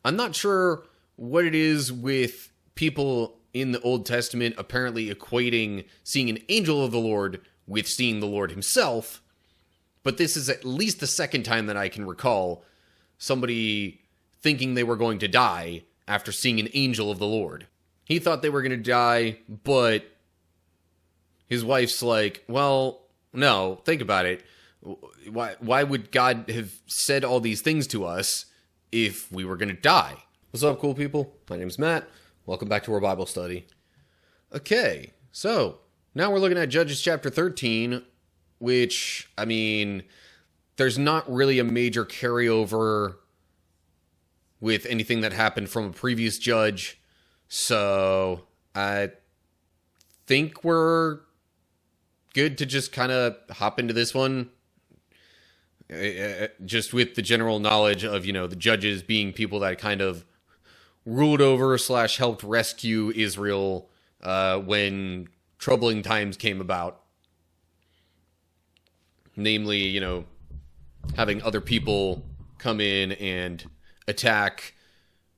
I'm not sure what it is with people in the Old Testament apparently equating seeing an angel of the Lord with seeing the Lord himself, but this is at least the second time that I can recall somebody thinking they were going to die after seeing an angel of the Lord. He thought they were going to die, but his wife's like, well, no, think about it. Why would God have said all these things to us if we were going to die? What's up, cool people? My name's Matt. Welcome back to our Bible study. Okay, so now we're looking at Judges chapter 13, which, I mean, there's not really a major carryover with anything that happened from a previous judge. So I think we're good to just kind of hop into this one. Just with the general knowledge of, the judges being people that kind of ruled over / helped rescue Israel when troubling times came about. Namely, having other people come in and attack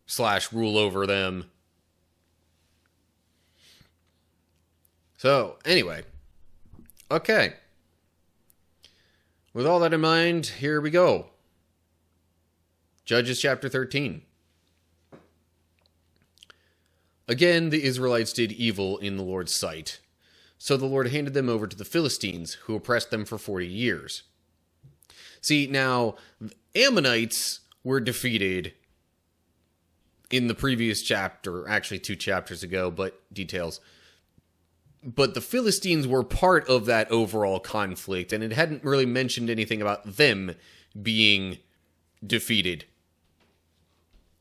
/ rule over them. So, anyway. Okay. With all that in mind, here we go. Judges chapter 13. Again, the Israelites did evil in the Lord's sight. So the Lord handed them over to the Philistines, who oppressed them for 40 years. See, now, the Ammonites were defeated in the previous chapter, actually 2 chapters ago, but details. But the Philistines were part of that overall conflict, and it hadn't really mentioned anything about them being defeated.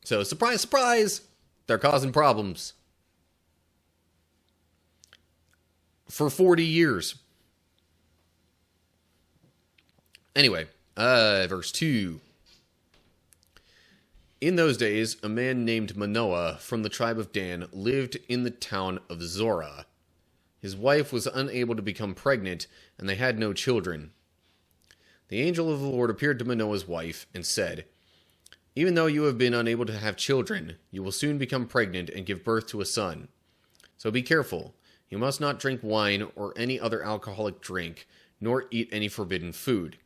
So, surprise, surprise, they're causing problems. For 40 years. Anyway, verse 2. In those days, a man named Manoah from the tribe of Dan lived in the town of Zorah. His wife was unable to become pregnant, and they had no children. The angel of the Lord appeared to Manoah's wife and said, "Even though you have been unable to have children, you will soon become pregnant and give birth to a son. So be careful. You must not drink wine or any other alcoholic drink, nor eat any forbidden food.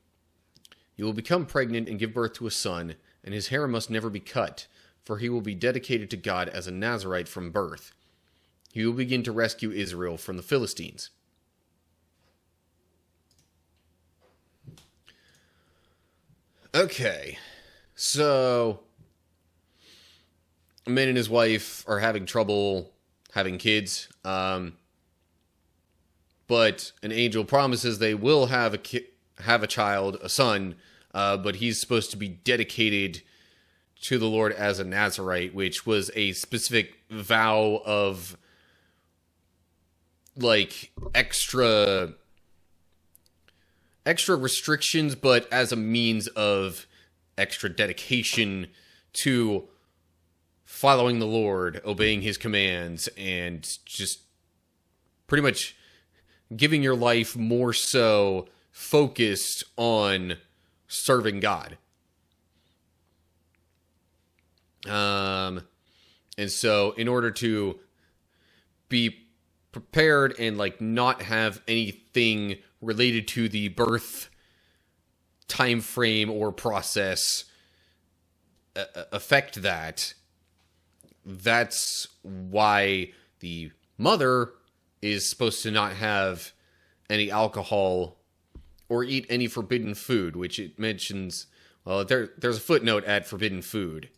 You will become pregnant and give birth to a son, and his hair must never be cut, for he will be dedicated to God as a Nazirite from birth. He will begin to rescue Israel from the Philistines." Okay, so a man and his wife are having trouble having kids, but an angel promises they will have a child, a son, but he's supposed to be dedicated to the Lord as a Nazirite, which was a specific vow of extra restrictions, but as a means of extra dedication to following the Lord, obeying his commands, and just pretty much giving your life more so focused on serving God. And so in order to be prepared and not have anything related to the birth time frame or process affect that's why the mother is supposed to not have any alcohol or eat any forbidden food, which it mentions. Well, there's a footnote at forbidden food.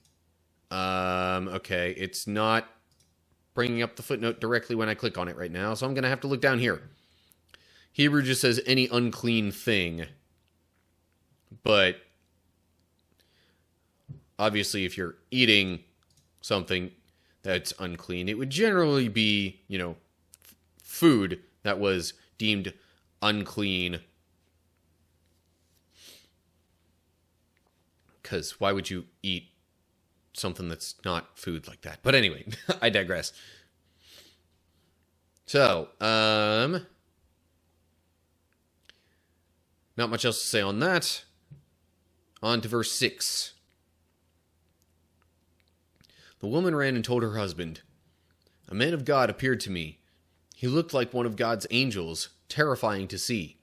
Okay, it's not bringing up the footnote directly when I click on it right now, so I'm going to have to look down here. Hebrew just says any unclean thing. But obviously if you're eating something that's unclean, it would generally be, food that was deemed unclean. Because why would you eat something that's not food like that? But anyway, I digress. So, not much else to say on that. On to verse 6. The woman ran and told her husband, "A man of God appeared to me. He looked like one of God's angels, terrifying to see.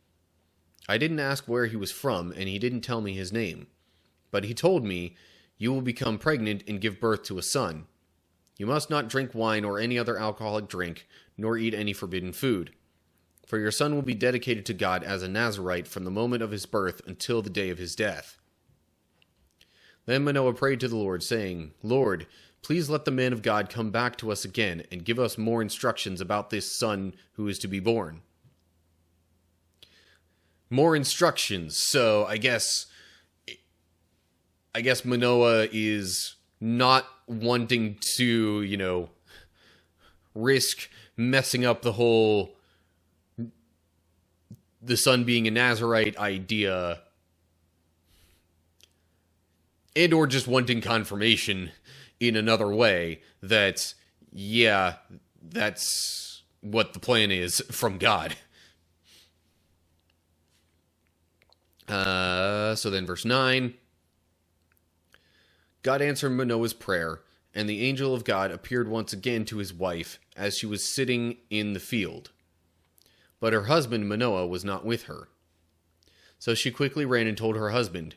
I didn't ask where he was from, and he didn't tell me his name. But he told me, 'You will become pregnant and give birth to a son. You must not drink wine or any other alcoholic drink, nor eat any forbidden food. For your son will be dedicated to God as a Nazirite from the moment of his birth until the day of his death.' Then Manoah prayed to the Lord, saying, 'Lord, please let the man of God come back to us again and give us more instructions about this son who is to be born.'" More instructions. So I guess Manoah is not wanting to, risk messing up the whole the son being a Nazirite idea, and or just wanting confirmation in another way that, yeah, that's what the plan is from God. So then verse 9. God answered Manoah's prayer, and the angel of God appeared once again to his wife as she was sitting in the field. But her husband Manoah was not with her. So she quickly ran and told her husband,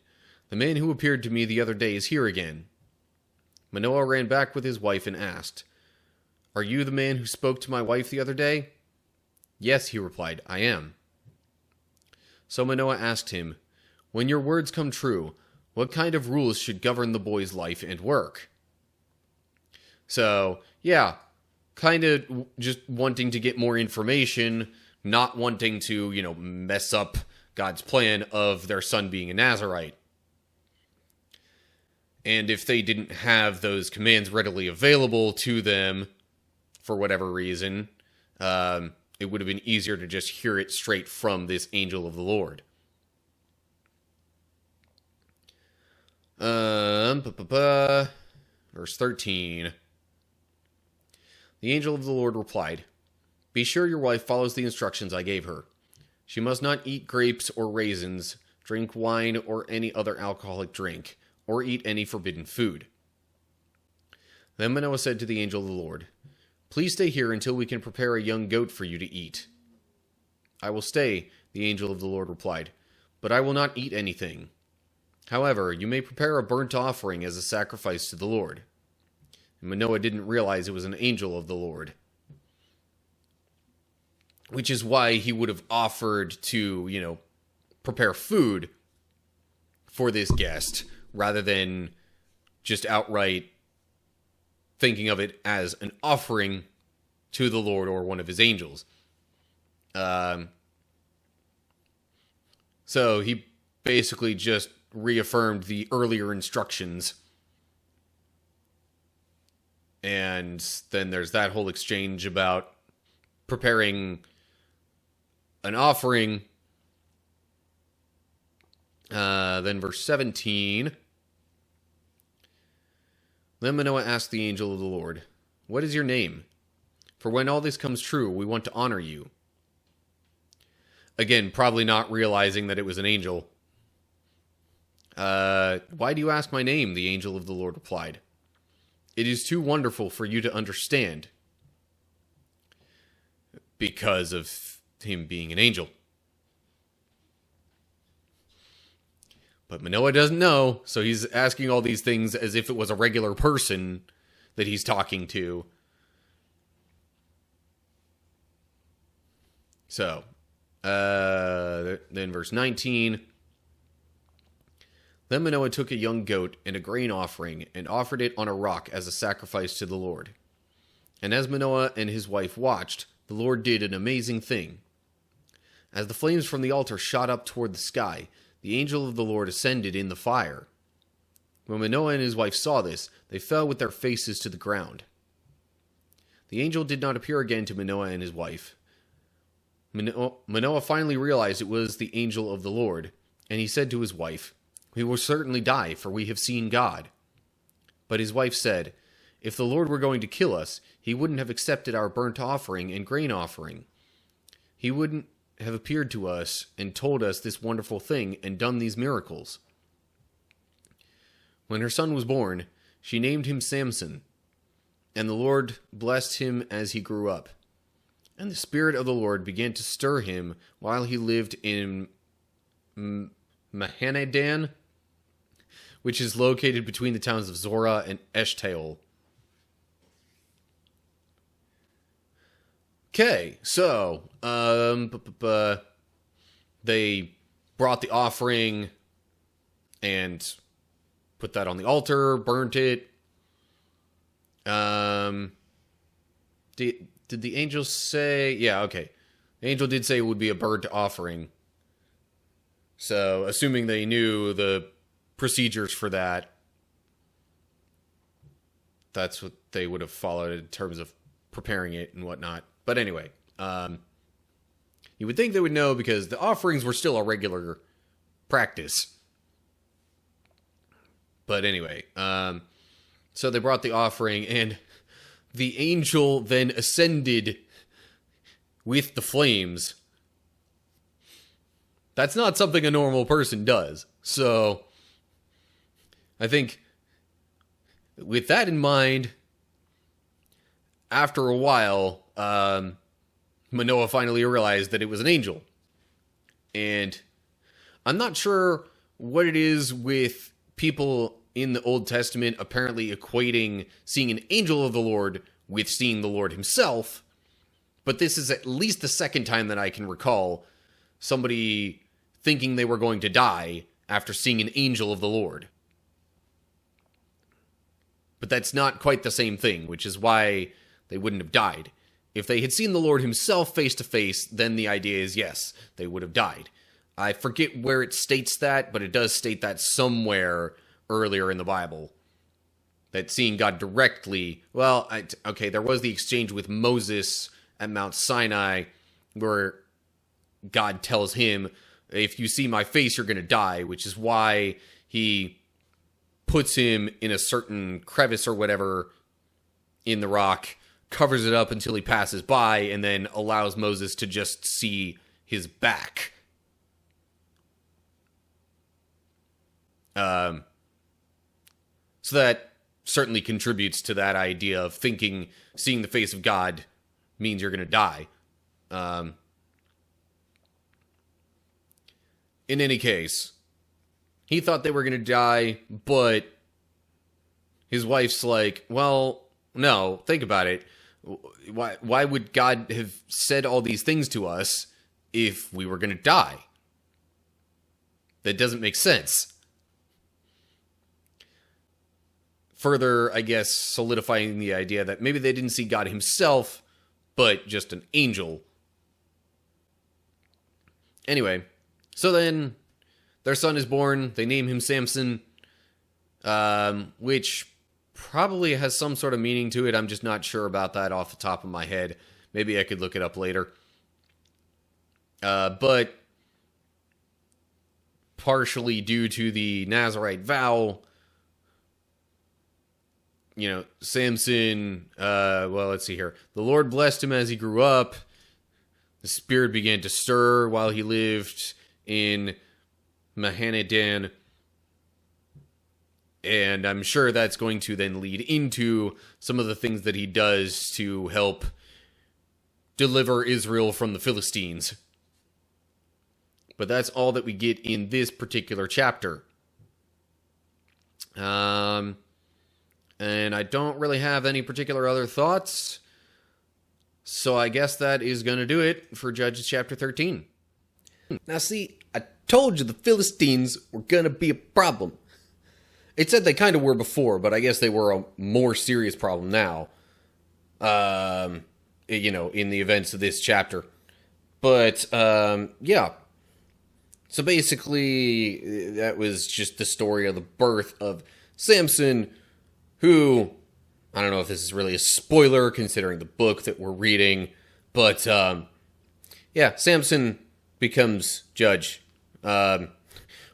"The man who appeared to me the other day is here again." Manoah ran back with his wife and asked, "Are you the man who spoke to my wife the other day?" "Yes," he replied, "I am." So Manoah asked him, "When your words come true, what kind of rules should govern the boy's life and work?" So, yeah, kind of just wanting to get more information, not wanting to, mess up God's plan of their son being a Nazirite. And if they didn't have those commands readily available to them, for whatever reason, it would have been easier to just hear it straight from this angel of the Lord. Verse 13. The angel of the Lord replied, "Be sure your wife follows the instructions I gave her. She must not eat grapes or raisins, drink wine or any other alcoholic drink, or eat any forbidden food." Then Manoah said to the angel of the Lord, "Please stay here until we can prepare a young goat for you to eat." "I will stay," the angel of the Lord replied, "but I will not eat anything. However, you may prepare a burnt offering as a sacrifice to the Lord." And Manoah didn't realize it was an angel of the Lord, which is why he would have offered to, prepare food for this guest, rather than just outright thinking of it as an offering to the Lord or one of his angels. So he basically just reaffirmed the earlier instructions. And then there's that whole exchange about preparing an offering. Then verse 17. Then Manoah asked the angel of the Lord, "What is your name? For when all this comes true, we want to honor you." Again, probably not realizing that it was an angel. "Why do you ask my name?" the angel of the Lord replied. "It is too wonderful for you to understand." Because of him being an angel. But Manoah doesn't know, so he's asking all these things as if it was a regular person that he's talking to. So, then verse 19. Then Manoah took a young goat and a grain offering and offered it on a rock as a sacrifice to the Lord. And as Manoah and his wife watched, the Lord did an amazing thing. As the flames from the altar shot up toward the sky, the angel of the Lord ascended in the fire. When Manoah and his wife saw this, they fell with their faces to the ground. The angel did not appear again to Manoah and his wife. Manoah finally realized it was the angel of the Lord, and he said to his wife, "We will certainly die, for we have seen God." But his wife said, "If the Lord were going to kill us, he wouldn't have accepted our burnt offering and grain offering. He wouldn't have appeared to us and told us this wonderful thing and done these miracles." When her son was born, she named him Samson, And the Lord blessed him as he grew up. And the Spirit of the Lord began to stir him while he lived in Mahanadan, which is located between the towns of Zorah and Eshtaol. Okay, so they brought the offering and put that on the altar, burnt it. Did the angel say... Yeah, okay. The angel did say it would be a burnt offering. So, assuming they knew the procedures for that, that's what they would have followed in terms of preparing it and whatnot. But anyway, you would think they would know because the offerings were still a regular practice. But anyway, so they brought the offering, and the angel then ascended with the flames. That's not something a normal person does. So, I think, with that in mind, after a while, Manoah finally realized that it was an angel. And I'm not sure what it is with people in the Old Testament apparently equating seeing an angel of the Lord with seeing the Lord himself, but this is at least the second time that I can recall somebody thinking they were going to die after seeing an angel of the Lord. But that's not quite the same thing, which is why they wouldn't have died. If they had seen the Lord himself face to face, then the idea is yes, they would have died. I forget where it states that, but it does state that somewhere earlier in the Bible. That seeing God directly... Well, okay, there was the exchange with Moses at Mount Sinai, where God tells him, if you see my face, you're going to die, which is why he puts him in a certain crevice or whatever in the rock, covers it up until he passes by, and then allows Moses to just see his back. So that certainly contributes to that idea of thinking seeing the face of God means you're going to die. In any case, he thought they were going to die, but his wife's like, well, no, think about it. Why would God have said all these things to us if we were going to die? That doesn't make sense. Further, I guess, solidifying the idea that maybe they didn't see God himself, but just an angel. Anyway, so then their son is born. They name him Samson, which probably has some sort of meaning to it. I'm just not sure about that off the top of my head. Maybe I could look it up later. But partially due to the Nazirite vow, you know, Samson, well, let's see here. The Lord blessed him as he grew up. The Spirit began to stir while he lived in Mahanadan. And I'm sure that's going to then lead into some of the things that he does to help deliver Israel from the Philistines. But that's all that we get in this particular chapter. And I don't really have any particular other thoughts. So I guess that is going to do it for Judges chapter 13. Now see, I told you the Philistines were going to be a problem. It said they kind of were before, but I guess they were a more serious problem now. You know, in the events of this chapter. But, yeah. So basically, that was just the story of the birth of Samson, who, I don't know if this is really a spoiler considering the book that we're reading, but, yeah, Samson becomes judge, or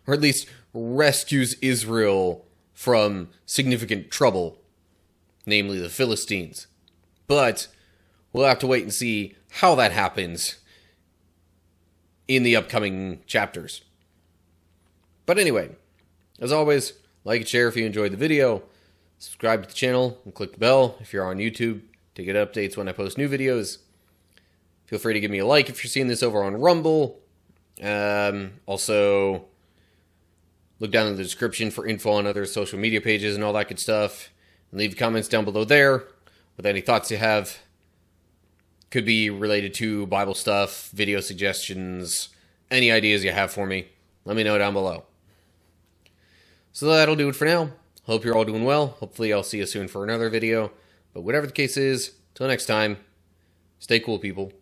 at least rescues Israel from significant trouble, namely the Philistines. But we'll have to wait and see how that happens in the upcoming chapters. But anyway, as always, like and share if you enjoyed the video. Subscribe to the channel and click the bell if you're on YouTube to get updates when I post new videos. Feel free to give me a like if you're seeing this over on Rumble. Also, look down in the description for info on other social media pages and all that good stuff. And leave comments down below there with any thoughts you have. Could be related to Bible stuff, video suggestions, any ideas you have for me. Let me know down below. So that'll do it for now. Hope you're all doing well. Hopefully I'll see you soon for another video. But whatever the case is, till next time, stay cool, people.